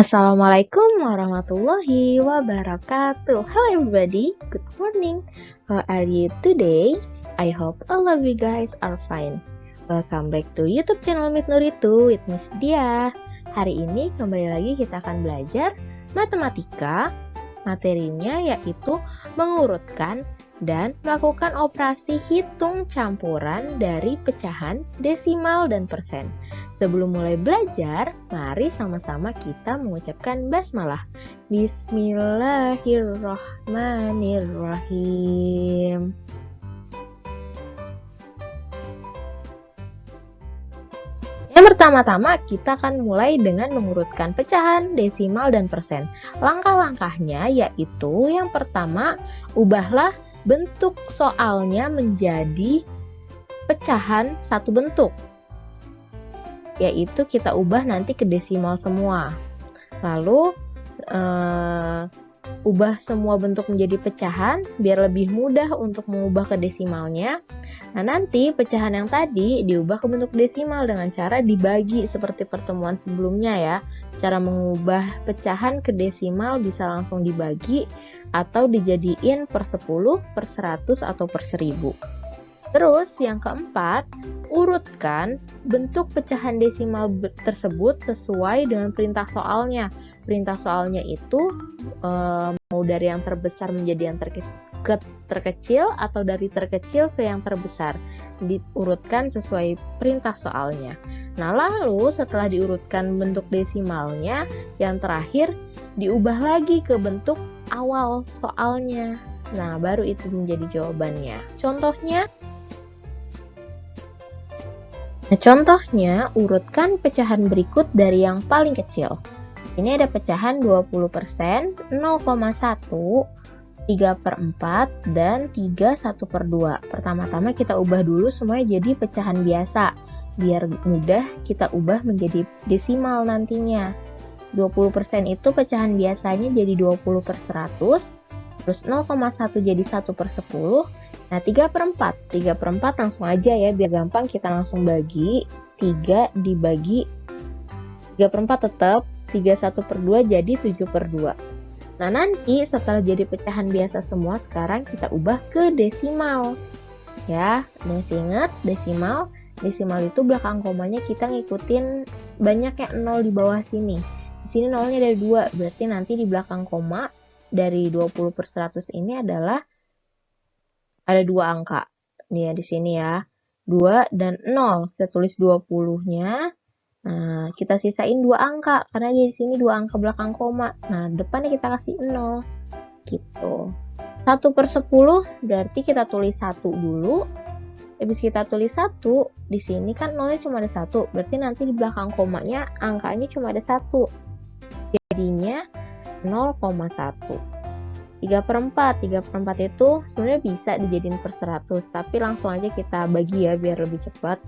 Assalamualaikum warahmatullahi wabarakatuh. Hello everybody, good morning. How are you today? I hope all of you guys are fine. Welcome back to YouTube channel Mit Nuritu with Miss Dia. Hari ini kembali lagi kita akan belajar matematika. Materinya yaitu mengurutkan dan melakukan operasi hitung campuran dari pecahan, desimal, dan persen. Sebelum mulai belajar, mari sama-sama kita mengucapkan basmalah. Bismillahirrahmanirrahim. Yang pertama-tama kita akan mulai dengan mengurutkan pecahan, desimal, dan persen. Langkah-langkahnya yaitu yang pertama, ubahlah bentuk soalnya menjadi pecahan satu bentuk, yaitu kita ubah nanti ke desimal semua. Lalu ubah semua bentuk menjadi pecahan biar lebih mudah untuk mengubah ke desimalnya. Nah, nanti pecahan yang tadi diubah ke bentuk desimal dengan cara dibagi seperti pertemuan sebelumnya ya. Cara mengubah pecahan ke desimal bisa langsung dibagi atau dijadiin per 10, per 100, atau per 1000. Terus yang keempat, urutkan bentuk pecahan desimal tersebut sesuai dengan perintah soalnya. Perintah soalnya itu mau dari yang terbesar menjadi yang terkecil atau dari terkecil ke yang terbesar. Diurutkan sesuai perintah soalnya. Nah, lalu setelah diurutkan bentuk desimalnya, yang terakhir diubah lagi ke bentuk awal soalnya. Nah, baru itu menjadi jawabannya. Contohnya, urutkan pecahan berikut dari yang paling kecil. Ini ada pecahan 20%, 0,1, 3/4, dan 3/1/2. Pertama-tama kita ubah dulu semuanya jadi pecahan biasa, biar mudah kita ubah menjadi desimal nantinya. 20% itu pecahan biasanya jadi 20/100, terus 0,1 jadi 1/10. Nah, 3/4 langsung aja ya, biar gampang kita langsung bagi. 3 dibagi 3/4 tetap, 3/1/2 jadi 7/2. Nah, nanti setelah jadi pecahan biasa semua, sekarang kita ubah ke desimal. Ya, masih ingat desimal? Desimal itu belakang komanya kita ngikutin banyaknya 0 di bawah sini. Di sini nolnya ada 2, berarti nanti di belakang koma dari 20/100 ini adalah ada 2 angka. Nih ya, di sini ya. 2 dan 0. Kita tulis 20-nya. Nah, kita sisain 2 angka karena di sini 2 angka belakang koma. Nah, depannya kita kasih 0. Gitu. 1/10 berarti kita tulis 1 dulu. Habis kita tulis 1, di sini kan nolnya cuma ada 1. Berarti nanti di belakang komanya angkanya cuma ada 1. Jadinya 0,1. 3/4 itu sebenarnya bisa dijadiin per 100, tapi langsung aja kita bagi ya biar lebih cepat.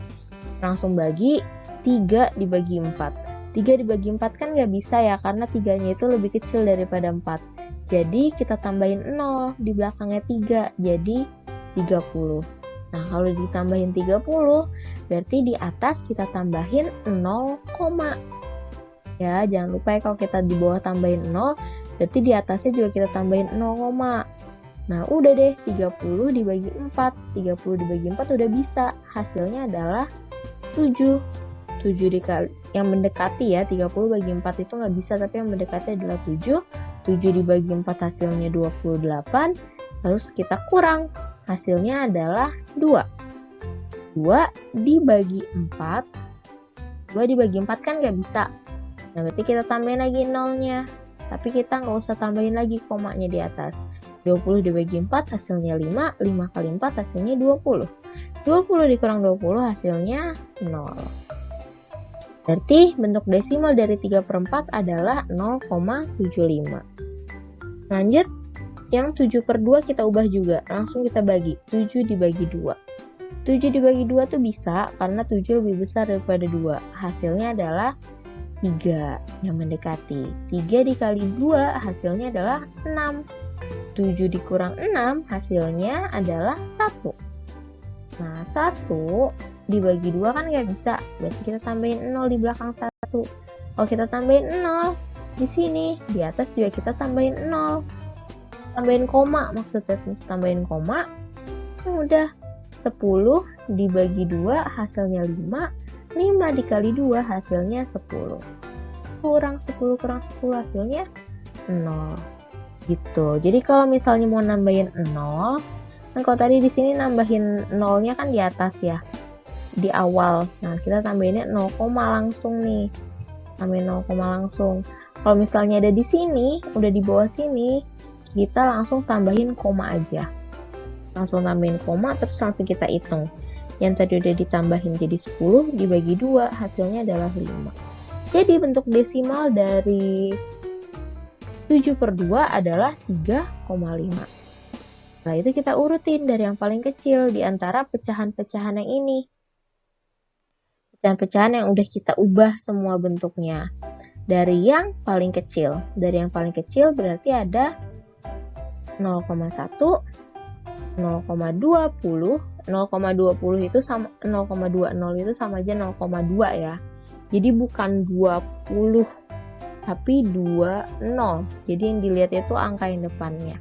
Langsung bagi 3 dibagi 4. 3 dibagi 4 kan nggak bisa ya, karena 3-nya itu lebih kecil daripada 4. Jadi kita tambahin 0 di belakangnya 3, jadi 30. Nah, kalau ditambahin 30, berarti di atas kita tambahin 0, ya, jangan lupa ya kalau kita di bawah tambahin 0, berarti di atasnya juga kita tambahin 0, nah udah deh, 30 dibagi 4. 30 dibagi 4 udah bisa. Hasilnya adalah 7. 7 dikali, yang mendekati ya, 30 bagi 4 itu nggak bisa, tapi yang mendekati adalah 7. 7 dibagi 4 hasilnya 28. Terus kita kurang, hasilnya adalah 2. 2 dibagi 4. 2 dibagi 4 kan nggak bisa. Nah, berarti kita tambahin lagi 0-nya. Tapi kita nggak usah tambahin lagi komanya di atas. 20 dibagi 4 hasilnya 5. 5 kali 4 hasilnya 20. 20 dikurang 20 hasilnya 0. Berarti bentuk desimal dari 3/4 adalah 0,75. Lanjut, yang 7/2 kita ubah juga. Langsung kita bagi. 7 dibagi 2. 7 dibagi 2 tuh bisa, karena 7 lebih besar daripada 2. Hasilnya adalah 3 yang mendekati. 3 dikali 2 hasilnya adalah 6. 7 dikurang 6 hasilnya adalah 1. Nah, 1 dibagi 2 kan nggak bisa, berarti kita tambahin 0 di belakang 1. Kalau kita tambahin 0, Di sini, di atas juga kita tambahin 0. Tambahin koma maksudnya, tambahin koma. Udah, 10 dibagi 2 hasilnya 5. 5 dikali 2 hasilnya 10. Kurang 10 hasilnya 0. Gitu. Jadi kalau misalnya mau nambahin 0, kan kalau tadi di sini nambahin 0-nya kan di atas ya, di awal. Nah, kita tambahinnya 0, langsung nih. Tambahin 0, langsung. Kalau misalnya ada di sini, udah di bawah sini, kita langsung tambahin koma aja. Langsung tambahin koma, terus langsung kita hitung. Yang tadi udah ditambahin jadi 10 dibagi 2, hasilnya adalah 5. Jadi bentuk desimal dari 7/2 adalah 3,5. Nah, itu kita urutin dari yang paling kecil di antara pecahan-pecahan yang ini. Pecahan-pecahan yang udah kita ubah semua bentuknya. Dari yang paling kecil. Dari yang paling kecil berarti ada 0,1, 0,20, 0,20 itu sama 0,20 itu sama aja 0,2 ya. Jadi bukan 20 tapi 20. Jadi yang dilihat itu angka yang depannya.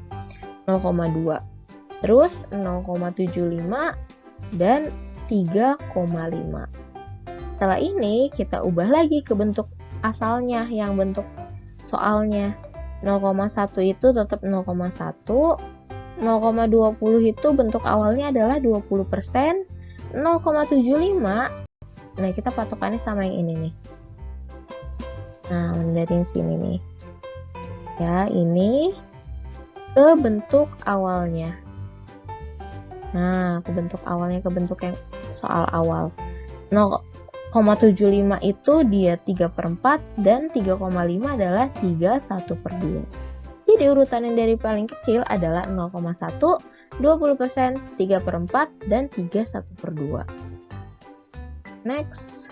0,2. Terus 0,75 dan 3,5. Setelah ini kita ubah lagi ke bentuk asalnya, yang bentuk soalnya. 0,1 itu tetap 0,1. 0,20 itu bentuk awalnya adalah 20%. 0,75. Nah, kita patokannya sama yang ini nih. Nah, dari sini nih. Ya, ini ke bentuk awalnya. Nah, ke bentuk awalnya, ke bentuk yang soal awal. 0,75 itu dia 3/4 dan 3,5 adalah 3/1/2. Jadi urutan yang dari paling kecil adalah 0,1, 20%, 3/4, dan 3/1/2. Next.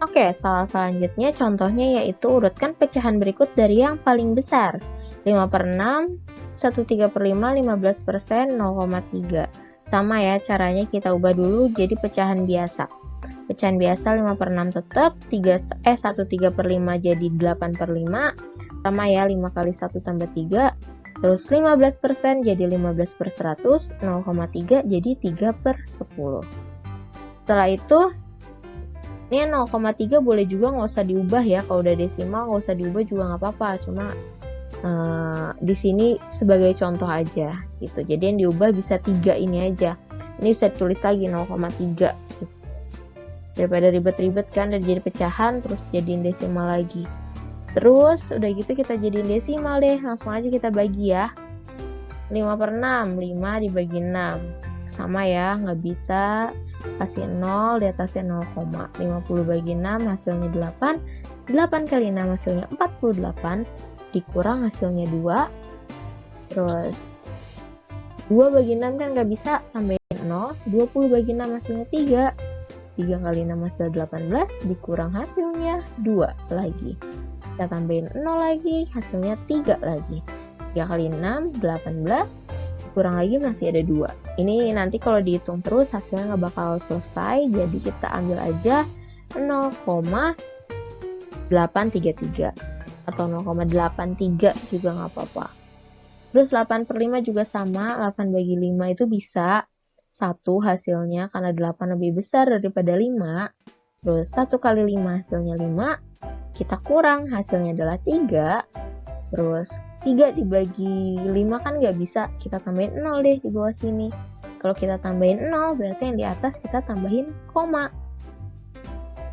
Oke, soal selanjutnya contohnya yaitu urutkan pecahan berikut dari yang paling besar. 5/6, 1/3/5, 15%, 0,3. Sama ya, caranya kita ubah dulu jadi pecahan biasa. Pecahan biasa 5/6 tetap, 1/3/5 jadi 8/5. Sama ya, 5 kali 1 tambah 3. Terus 15% jadi 15/100, 0,3 jadi 3/10. Setelah itu, ini 0,3 boleh juga nggak usah diubah ya. Kalau udah desimal nggak usah diubah juga nggak apa-apa. Cuma di sini sebagai contoh aja gitu. Jadi yang diubah bisa 3 ini aja. Ini bisa tulis lagi 0,3 gitu. Daripada ribet-ribet kan dan jadi pecahan terus jadiin desimal lagi. Terus udah gitu kita jadiin desimal deh. Langsung aja kita bagi ya. 5/6, 5 dibagi 6. Sama ya, nggak bisa kasih 0 di atasnya 0, 50 bagi 6 hasilnya 8. 8 kali 6 hasilnya 48. Dikurang hasilnya 2. Terus 2 bagi 6 kan nggak bisa, tambahin 0. 20 bagi 6 hasilnya 3. 3 kali 6 hasil 18. Dikurang hasilnya 2 lagi. Kita tambahin 0 lagi, hasilnya 3 lagi. 3 kali 6, 18. Kurang lagi masih ada 2. Ini nanti kalau dihitung terus hasilnya nggak bakal selesai. Jadi kita ambil aja 0,833 atau 0,83 juga nggak apa-apa. Terus 8/5 juga sama. 8 bagi 5 itu bisa 1 hasilnya karena 8 lebih besar daripada 5. Terus 1 kali 5 hasilnya 5. Kita kurang hasilnya adalah 3. Terus 3 dibagi 5 kan nggak bisa, kita tambahin 0 deh di bawah sini. Kalau kita tambahin 0 berarti yang di atas kita tambahin koma.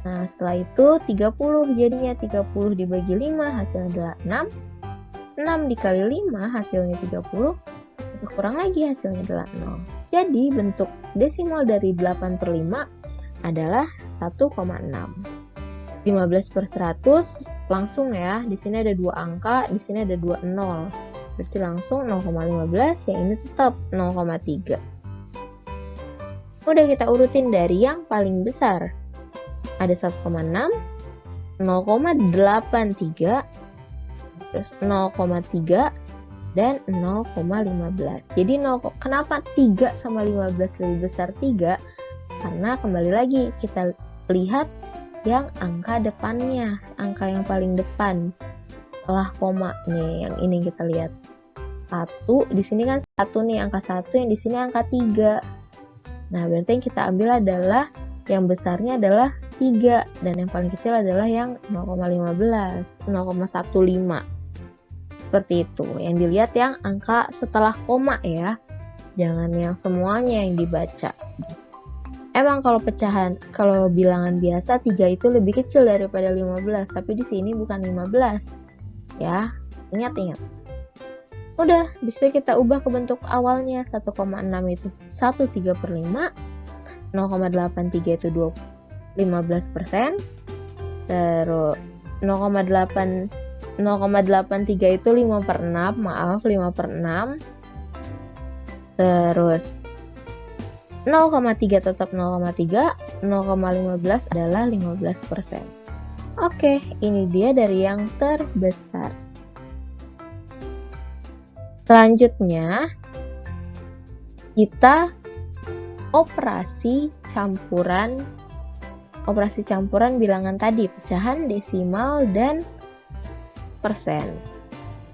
Nah, setelah itu 30 jadinya. 30 dibagi 5 hasilnya adalah 6. 6 dikali 5 hasilnya 30. Kita kurang lagi hasilnya adalah 0. Jadi bentuk desimal dari 8/5 adalah 1,6. 15/100 langsung ya, di sini ada 2 angka, di sini ada 2 0. Berarti langsung 0,15, yang ini tetap 0,3. Udah kita urutin dari yang paling besar. Ada 1,6, 0,83, terus 0,3, dan 0,15. Jadi kenapa 3 sama 15 lebih besar 3? Karena kembali lagi kita lihat yang angka depannya, angka yang paling depan setelah koma nih, yang ini kita lihat. 1, di sini kan 1 nih, angka 1, yang di sini angka 3. Nah, berarti yang kita ambil adalah yang besarnya adalah 3 dan yang paling kecil adalah yang 0,15, 0,15. Seperti itu. Yang dilihat yang angka setelah koma ya. Jangan yang semuanya yang dibaca. Emang kalau bilangan biasa 3 itu lebih kecil daripada 15, tapi di sini bukan 15. Ya, ingat. Udah, bisa kita ubah ke bentuk awalnya. 1,6 itu 1/3/5, 0,83 itu 15%, terus 0,83 itu 5/6, maaf 5/6, terus 0,3 tetap 0,3, 0,15 adalah 15%. Oke, ini dia dari yang terbesar. Selanjutnya, kita operasi campuran bilangan tadi, pecahan, desimal, dan persen.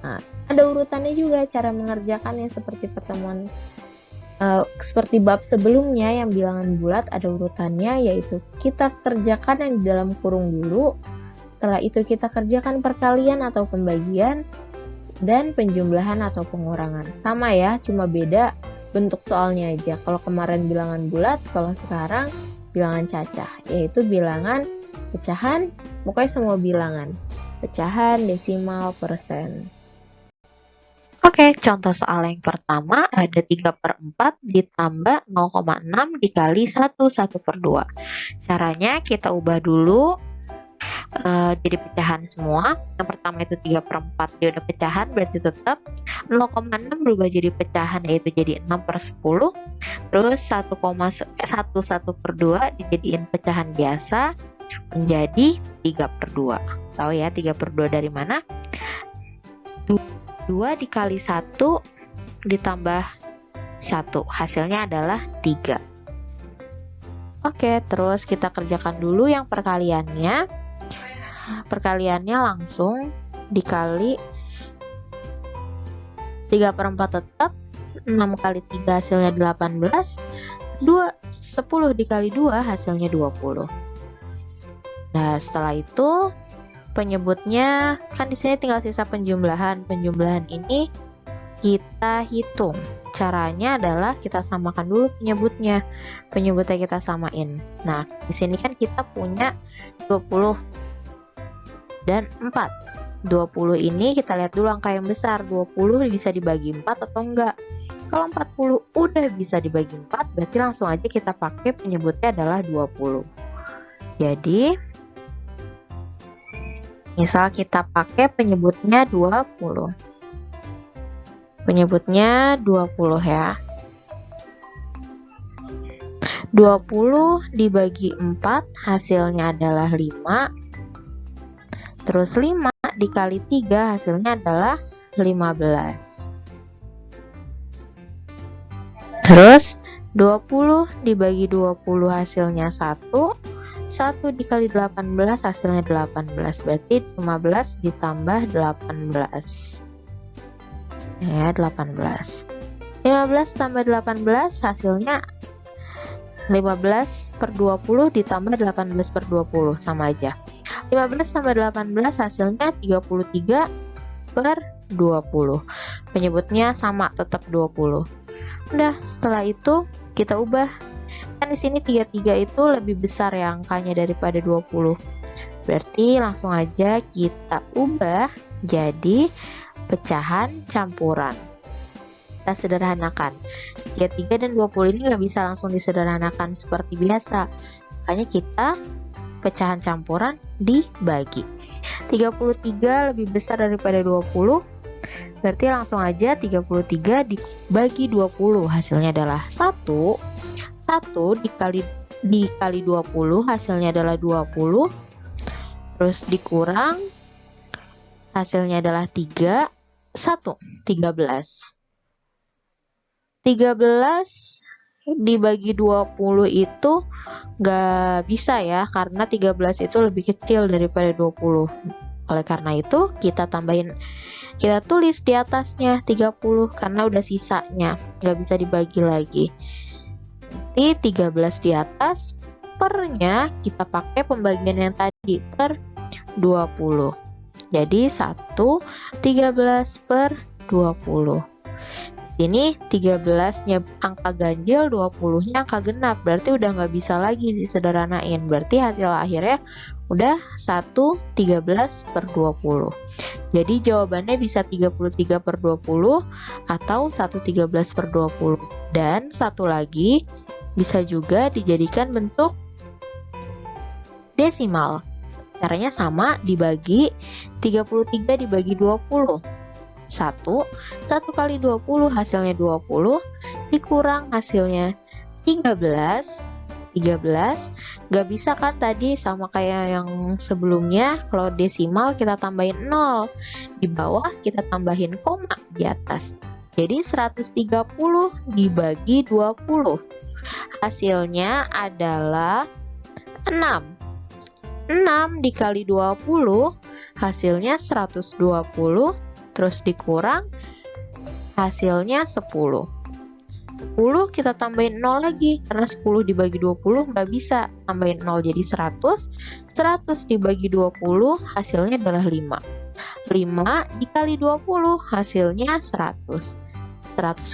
Nah, ada urutannya juga cara mengerjakannya seperti seperti bab sebelumnya yang bilangan bulat, ada urutannya, yaitu kita kerjakan yang di dalam kurung dulu. Setelah itu kita kerjakan perkalian atau pembagian dan penjumlahan atau pengurangan. Sama ya, cuma beda bentuk soalnya aja. Kalau kemarin bilangan bulat, kalau sekarang bilangan cacah, yaitu bilangan pecahan, pokoknya semua bilangan. Pecahan, desimal, persen. Oke, contoh soal yang pertama ada 3/4 ditambah 0,6 dikali 1/2. Caranya kita ubah dulu jadi pecahan semua. Yang pertama itu 3/4 dia udah pecahan, berarti tetap 0,6 berubah jadi pecahan, yaitu jadi 6/10. Terus 1/2 dijadiin pecahan biasa menjadi 3/2. Tahu ya 3/2 dari mana? 2 dikali 1 ditambah 1, hasilnya adalah 3. Oke, terus kita kerjakan dulu yang perkaliannya. Perkaliannya langsung dikali 3/4 tetap, 6 kali 3 hasilnya 18, 10 dikali 2 hasilnya 20. Nah, setelah itu penyebutnya kan di sini tinggal sisa penjumlahan. Penjumlahan ini kita hitung. Caranya adalah kita samakan dulu penyebutnya. Penyebutnya kita samain. Nah, di sini kan kita punya 20 dan 4. 20 ini kita lihat dulu angka yang besar. 20 bisa dibagi 4 atau enggak? Kalau 40 udah bisa dibagi 4, berarti langsung aja kita pakai penyebutnya adalah 20. Jadi, misal kita pakai penyebutnya 20. Penyebutnya 20 ya. 20 dibagi 4 hasilnya adalah 5. Terus 5 dikali 3 hasilnya adalah 15. Terus 20 dibagi 20 hasilnya 1. 1 dikali 18 hasilnya 18. Berarti 15 ditambah 18. Ya, 18. 15 tambah 18 hasilnya 15/20 ditambah 18/20, sama aja. 15 tambah 18 hasilnya 33/20. Penyebutnya sama, tetap 20. Udah, setelah itu kita ubah. Kan di sini 33 itu lebih besar ya angkanya daripada 20. Berarti langsung aja kita ubah jadi pecahan campuran. Kita sederhanakan. 33 dan 20 ini nggak bisa langsung disederhanakan seperti biasa. Makanya kita pecahan campuran dibagi. 33 lebih besar daripada 20. Berarti langsung aja 33 dibagi 20. Hasilnya adalah 1. 1 dikali 20 hasilnya adalah 20. Terus dikurang hasilnya adalah 3. 1, 13. 13 dibagi 20 itu nggak bisa ya, karena 13 itu lebih kecil daripada 20. Oleh karena itu kita tulis di atasnya 30 karena udah sisanya, nggak bisa dibagi lagi. Nanti 13 di atas, pernya kita pakai pembagian yang tadi per 20. Jadi 1/13 per 20. Sini 13-nya angka ganjil, 20-nya angka genap, berarti udah nggak bisa lagi disederhanain. Berarti hasil akhirnya udah 1/13 per 20. Jadi jawabannya bisa 33 per 20 atau 1/13 per 20. Dan satu lagi, bisa juga dijadikan bentuk desimal. Caranya sama, dibagi 33 dibagi 20. 1 kali 20 hasilnya 20 dikurang hasilnya 13 nggak bisa kan tadi sama kayak yang sebelumnya, kalau desimal kita tambahin 0 di bawah, kita tambahin koma di atas, jadi 130 dibagi 20 hasilnya adalah 6 dikali 20 hasilnya 120, terus dikurang hasilnya 10 kita tambahin 0 lagi, karena 10 dibagi 20 nggak bisa, tambahin 0 jadi 100 dibagi 20 hasilnya adalah 5 dikali 20 hasilnya 100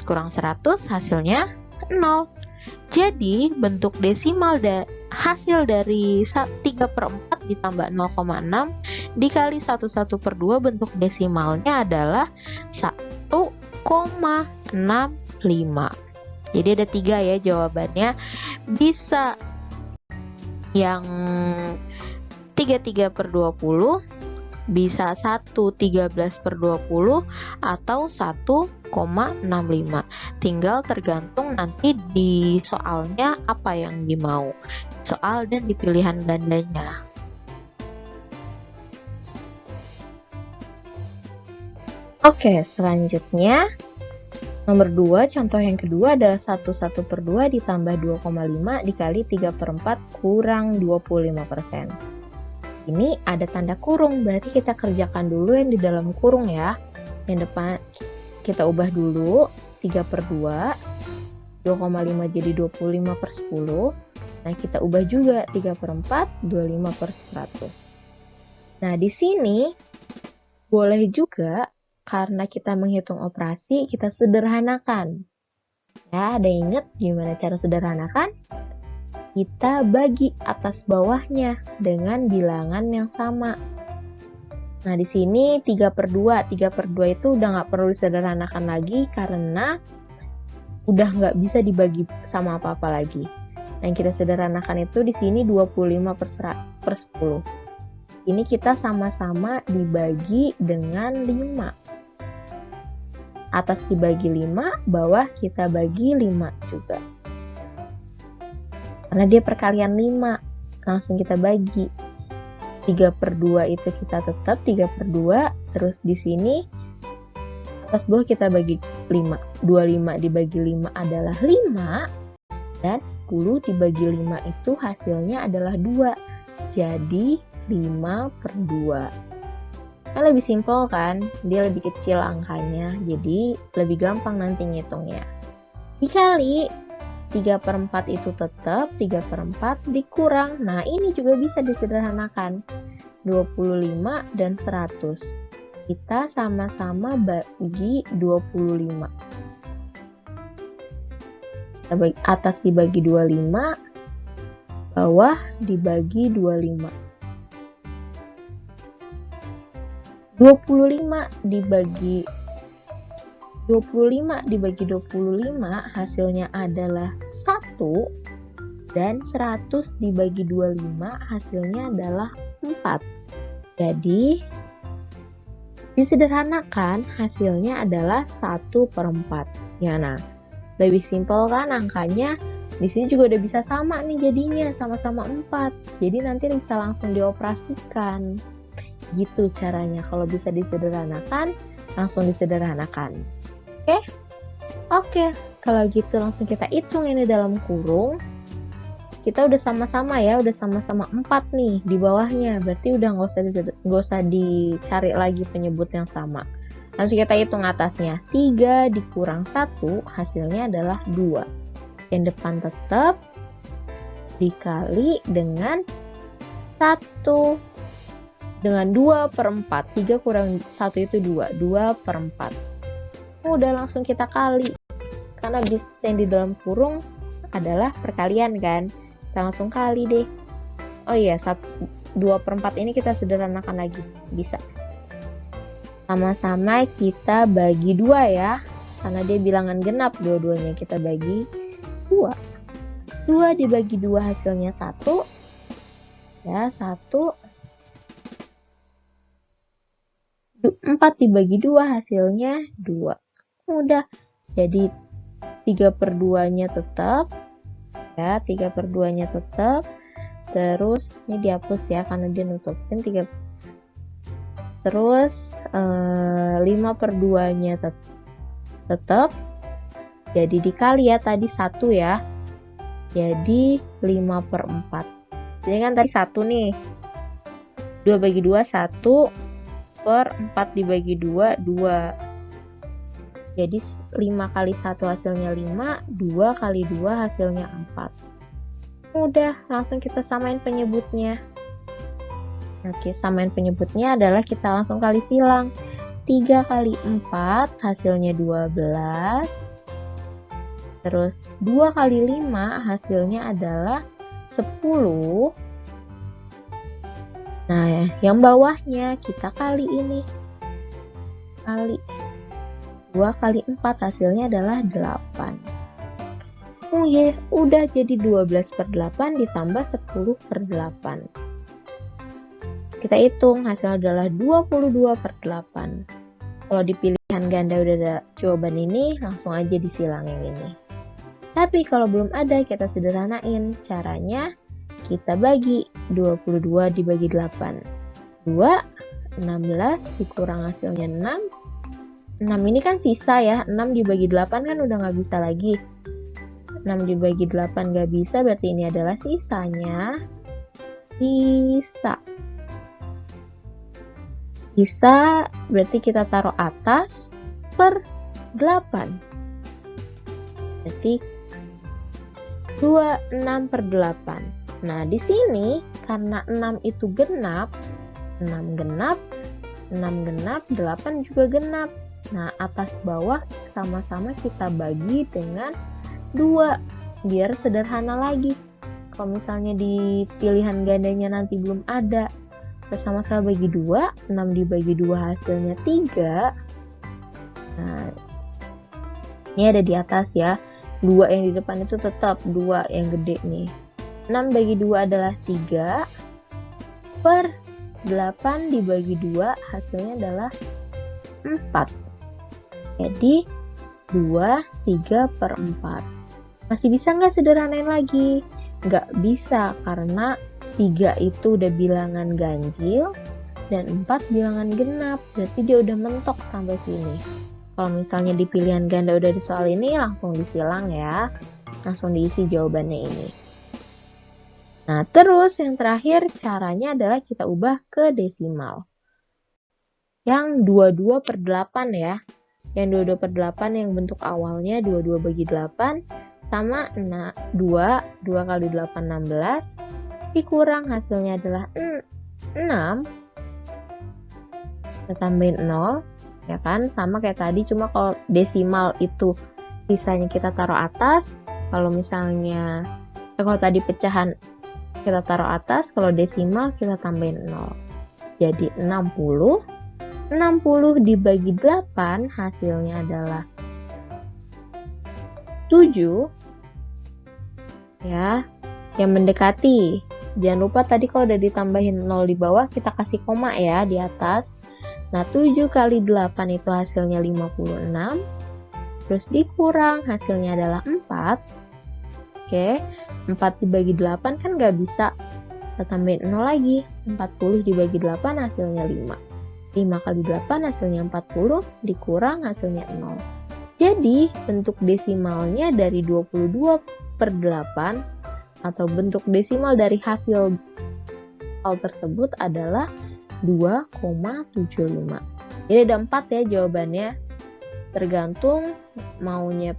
kurang 100 hasilnya 0. Jadi bentuk desimal hasil dari 3/4 ditambah 0,6 dikali 1/2 bentuk desimalnya adalah 1,65. Jadi ada 3 ya jawabannya. Bisa yang 33 per 20, bisa 1/13 per 20, atau 1,65. Tinggal tergantung nanti di soalnya apa yang dimau, soal dan di pilihan gandanya. Oke, selanjutnya nomor 2, contoh yang kedua adalah 1/1/2 ditambah 2,5 dikali 3/4 kurang 25%. Ini ada tanda kurung, berarti kita kerjakan dulu yang di dalam kurung ya. Yang depan kita ubah dulu 3/2, 2,5 jadi 25/10. Nah, kita ubah juga 3/4, 25/100. Nah, di sini boleh juga karena kita menghitung operasi, kita sederhanakan. Ya, ada yang ingat gimana cara sederhanakan? Kita bagi atas bawahnya dengan bilangan yang sama. Nah, di sini 3/2. 3/2 itu udah nggak perlu disederhanakan lagi karena udah nggak bisa dibagi sama apa-apa lagi. Nah, yang kita sederhanakan itu di sini 25/10. Ini kita sama-sama dibagi dengan 5. Atas dibagi 5, bawah kita bagi 5 juga. Karena dia perkalian 5, langsung kita bagi. 3/2 itu kita tetap 3/2, terus di sini atas bawah kita bagi 5. 25 dibagi 5 adalah 5, dan 10 dibagi 5 itu hasilnya adalah 2. Jadi 5/2. Kan lebih simpel kan, dia lebih kecil angkanya, jadi lebih gampang nanti ngitungnya. Dikali 3/4 itu tetap 3/4 dikurang, nah ini juga bisa disederhanakan, 25 dan 100. Kita sama-sama bagi 25. Atas dibagi 25, bawah dibagi 25. 25 dibagi 25 hasilnya adalah 1, dan 100 dibagi 25 hasilnya adalah 4. Jadi disederhanakan hasilnya adalah 1/4. Ya, nah, lebih simpel kan angkanya. Di sini juga udah bisa sama nih jadinya, sama-sama 4. Jadi nanti bisa langsung dioperasikan. Gitu caranya, kalau bisa disederhanakan, langsung disederhanakan. Oke? kalau gitu langsung kita hitung ini dalam kurung. Kita udah sama-sama ya, udah sama-sama 4 nih di bawahnya. Berarti udah nggak usah dicari lagi penyebut yang sama. Langsung kita hitung atasnya. 3 dikurang 1 hasilnya adalah 2. Yang depan tetap dikali dengan 1. Dengan 2/4. 3 kurang 1 itu 2. 2/4. Udah langsung kita kali. Karena bis yang di dalam kurung adalah perkalian kan. Kita langsung kali deh. Oh iya, 2/4 ini kita sederhanakan lagi. Bisa. Sama-sama kita bagi 2 ya. Karena dia bilangan genap, dua-duanya kita bagi 2. 2 dibagi 2 hasilnya 1. Ya, 1. 4 dibagi 2 hasilnya 2. Udah. Jadi 3/2-nya tetap. Ya, 3/2-nya tetap. Terus ini dihapus ya karena dia nutupin 3. Terus 5/2-nya tetap. Jadi dikali ya tadi 1 ya. Jadi 5/4. Jadi kan tadi 1 nih. 2 bagi 2 1 per 4 dibagi 2 2. Jadi 5 kali 1 hasilnya 5, 2 kali 2 hasilnya 4. Udah, langsung kita samain penyebutnya. Oke, samain penyebutnya adalah kita langsung kali silang. 3 kali 4 hasilnya 12. Terus 2 kali 5 hasilnya adalah 10. Nah, yang bawahnya kita kali ini. Kali 2 kali 4 hasilnya adalah 8. Oh ya, udah jadi 12/8 ditambah 10/8. Kita hitung hasilnya adalah 22/8. Kalau di pilihan ganda udah ada jawaban ini, langsung aja disilang yang ini. Tapi kalau belum ada, kita sederhanain. Caranya kita bagi 22 dibagi 8. 2, 16 dikurang hasilnya 6. 6 ini kan sisa ya, 6 dibagi 8 kan udah nggak bisa lagi. 6 dibagi 8 nggak bisa, berarti ini adalah sisanya. Sisa berarti kita taruh atas per 8. Berarti 26/8. Nah, di sini karena 6 itu genap, 6 genap, 6 genap, 8 juga genap. Nah, atas bawah sama-sama kita bagi dengan 2 biar sederhana lagi. Kalau misalnya di pilihan gandanya nanti belum ada, kita sama-sama bagi 2, 6 dibagi 2 hasilnya 3. Nah, ini ada di atas ya. 2 yang di depan itu tetap 2 yang gede nih. 6 bagi 2 adalah 3 per 8 dibagi 2 hasilnya adalah 4. Jadi 2, 3/4. Masih bisa nggak sederhanain lagi? Nggak bisa karena 3 itu udah bilangan ganjil dan 4 bilangan genap. Berarti dia udah mentok sampai sini. Kalau misalnya di pilihan ganda udah di soal ini, langsung disilang ya. Langsung diisi jawabannya ini. Nah, terus yang terakhir caranya adalah kita ubah ke desimal. Yang 22/8 ya. Yang 22/8 yang bentuk awalnya 22 bagi 8 sama 2 kali 8 16 dikurang hasilnya adalah 6. Kita tambahin 0 ya kan, sama kayak tadi, cuma kalau desimal itu sisanya kita taruh atas. Kalau misalnya kalau tadi pecahan kita taruh atas, kalau desimal kita tambahin 0. Jadi 60 dibagi 8 hasilnya adalah 7 ya, yang mendekati. Jangan lupa tadi kalau udah ditambahin 0 di bawah, kita kasih koma ya di atas. Nah, 7 kali 8 itu hasilnya 56. Terus dikurang hasilnya adalah 4. Oke, 4 dibagi 8 kan nggak bisa. Kita tambahin 0 lagi. 40 dibagi 8 hasilnya 5. 5 kali 8 hasilnya 40, dikurang hasilnya 0. Jadi bentuk desimalnya dari 22/8 atau bentuk desimal dari hasil hal tersebut adalah 2,75. Jadi ada 4 ya jawabannya. Tergantung maunya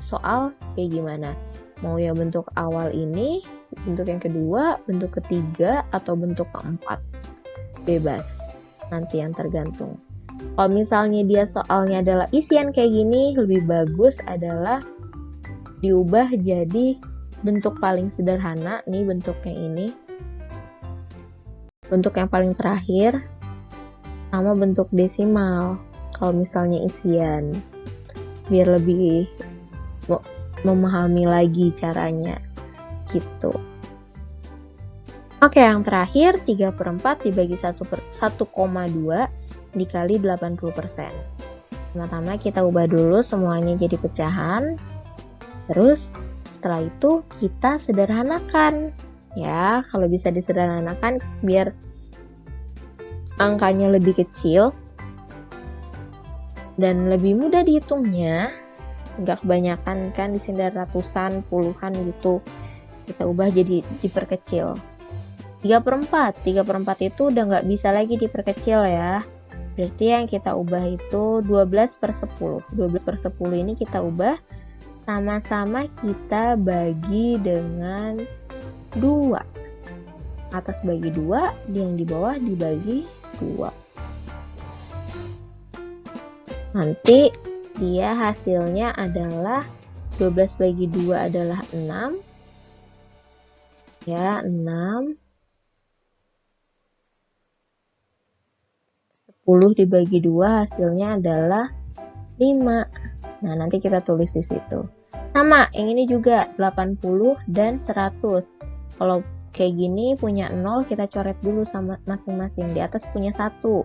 soal kayak gimana. Mau ya bentuk awal ini, bentuk yang kedua, bentuk ketiga, atau bentuk keempat. Bebas. Nanti yang tergantung. Kalau misalnya dia soalnya adalah isian kayak gini, lebih bagus adalah diubah jadi bentuk paling sederhana. Nih bentuknya ini. Bentuk yang paling terakhir sama bentuk desimal. Kalau misalnya isian. Biar lebih memahami lagi caranya. Gitu. Oke, yang terakhir 3/4 dibagi 1,2 dikali 80%. Pertama kita ubah dulu semuanya jadi pecahan. Terus setelah itu kita sederhanakan. Ya, kalau bisa disederhanakan biar angkanya lebih kecil dan lebih mudah dihitungnya. Nggak kebanyakan kan di sini ratusan, puluhan gitu. Kita ubah jadi diperkecil. 3/4 itu udah nggak bisa lagi diperkecil ya. Berarti yang kita ubah itu 12/10. 12/10 ini kita ubah sama-sama kita bagi dengan 2. Atas bagi 2, yang di bawah dibagi 2. Nanti dia hasilnya adalah 12 bagi 2 adalah 6. Ya, 6. 10 dibagi 2 hasilnya adalah 5. Nah, nanti kita tulis di situ. Sama, yang ini juga 80 dan 100. Kalau kayak gini punya 0 kita coret dulu sama masing-masing. Di atas punya 1.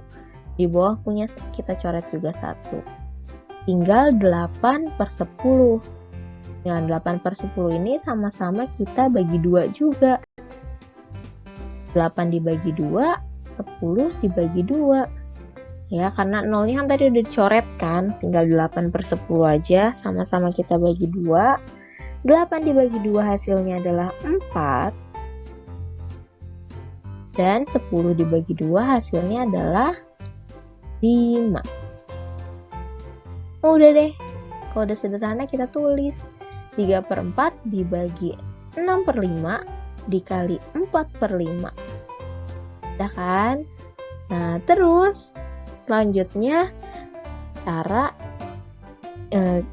Di bawah punya kita coret juga 1. Tinggal 8/10. Dengan 8/10 ini sama-sama kita bagi 2 juga. 8 dibagi 2, 10 dibagi 2. Ya, karena nolnya kan tadi udah dicoret kan, tinggal 8/10 aja, sama-sama kita bagi 2. 8 dibagi 2 hasilnya adalah 4. Dan 10 dibagi 2 hasilnya adalah 5. Udah deh, kalau udah sederhana kita tulis 3/4 dibagi 6/5 dikali 4/5. Udah kan? Nah, terus selanjutnya cara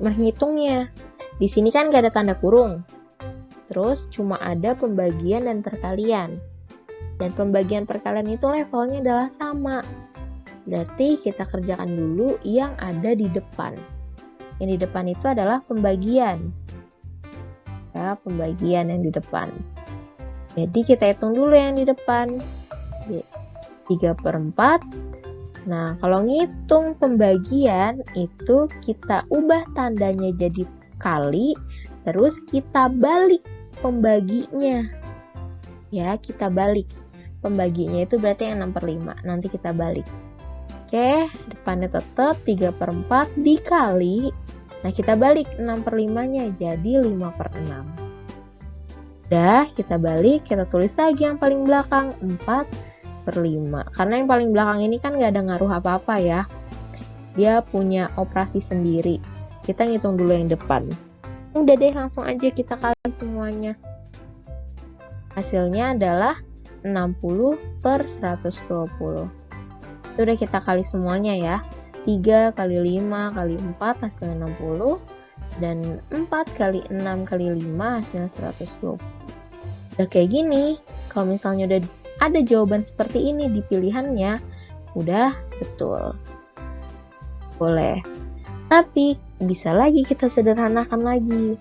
menghitungnya. Di sini kan gak ada tanda kurung. Terus cuma ada pembagian dan perkalian. Dan pembagian perkalian itu levelnya adalah sama. Berarti kita kerjakan dulu yang ada di depan. Yang di depan itu adalah pembagian. Ya, pembagian yang di depan. Jadi kita hitung dulu yang di depan. 3/4. Nah, kalau ngitung pembagian itu kita ubah tandanya jadi kali, terus kita balik pembaginya. Ya, kita balik. Pembaginya itu berarti yang 6/5. Nanti kita balik. Oke, depannya tetap 3/4 dikali. Nah, kita balik 6/5-nya jadi 5/6. Udah, kita balik, kita tulis lagi yang paling belakang 4/5. Karena yang paling belakang ini kan gak ada ngaruh apa-apa ya. Dia punya operasi sendiri. Kita ngitung dulu yang depan. Udah deh, langsung aja kita kali semuanya. Hasilnya adalah 60/120. Itu udah kita kali semuanya ya. 3 kali 5 kali 4 hasilnya 60. Dan 4 kali 6 kali 5 hasilnya 120. Udah kayak gini. Kalau misalnya udah ada jawaban seperti ini di pilihannya, udah betul. Boleh. Tapi bisa lagi kita sederhanakan lagi.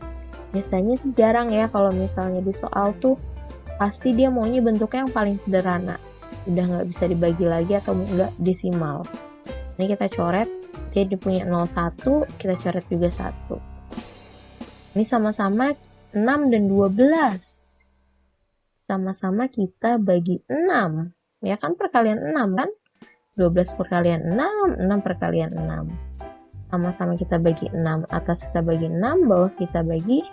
Biasanya sih jarang ya kalau misalnya di soal tuh pasti dia maunya bentuknya yang paling sederhana. Udah nggak bisa dibagi lagi atau nggak desimal. Ini kita coret, dia punya 01, kita coret juga 1. Ini sama-sama 6 dan 12. Sama-sama kita bagi 6. Ya kan perkalian 6 kan? 12 perkalian 6, 6 perkalian 6. Sama-sama kita bagi 6. Atas kita bagi 6, bawah kita bagi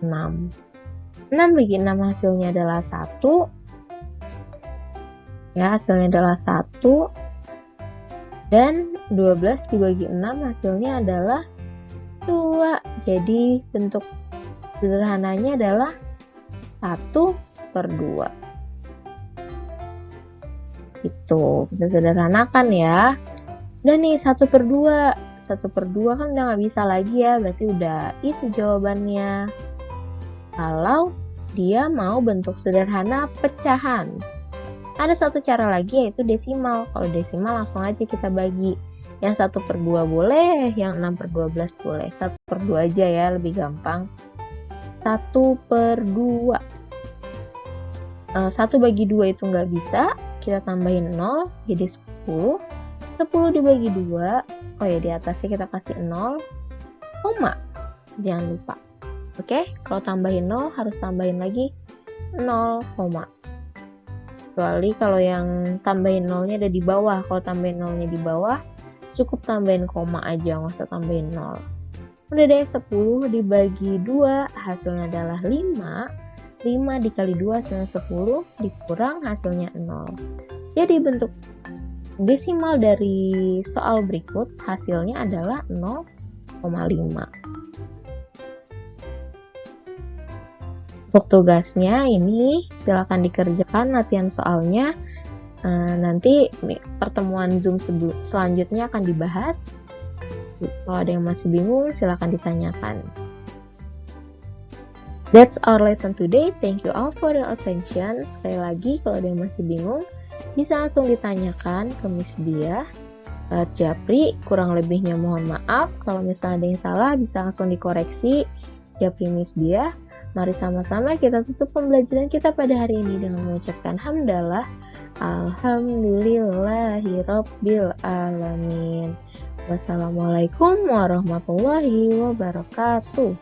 6. 6 bagi 6 hasilnya adalah 1. Ya, hasilnya adalah 1. Dan 12 dibagi 6 hasilnya adalah 2. Jadi bentuk sederhananya adalah 1/2. Itu kita sederhanakan ya. Dan nih 1/2. 1/2 kan udah nggak bisa lagi ya, berarti udah itu jawabannya. Kalau dia mau bentuk sederhana pecahan. Ada satu cara lagi yaitu desimal. Kalau desimal langsung aja kita bagi. Yang 1/2 boleh, yang 6/12 boleh. 1/2 aja ya, lebih gampang. 1/2. 1 bagi 2 itu nggak bisa, kita tambahin 0, jadi 10. 10 dibagi 2, oh ya di atasnya kita kasih 0, koma. Jangan lupa. Oke, kalau tambahin 0 harus tambahin lagi 0, koma. Kecuali kalau yang tambahin 0-nya ada di bawah. Kalau tambahin 0-nya di bawah, cukup tambahin koma aja, nggak usah tambahin 0. Udah deh, 10 dibagi 2 hasilnya adalah 5. 5 dikali 2 hasilnya 10, dikurang hasilnya 0. Jadi bentuk desimal dari soal berikut hasilnya adalah 0,5. Untuk tugasnya ini silakan dikerjakan latihan soalnya. Nanti pertemuan Zoom selanjutnya akan dibahas. Kalau ada yang masih bingung silakan ditanyakan. That's our lesson today. Thank you all for your attention. Sekali lagi kalau ada yang masih bingung bisa langsung ditanyakan ke Miss Dia. Japri, kurang lebihnya mohon maaf. Kalau misalnya ada yang salah bisa langsung dikoreksi. Japri Miss Dia. Mari sama-sama kita tutup pembelajaran kita pada hari ini dengan mengucapkan hamdalah. Alhamdulillahirabbil alamin. Wassalamualaikum warahmatullahi wabarakatuh.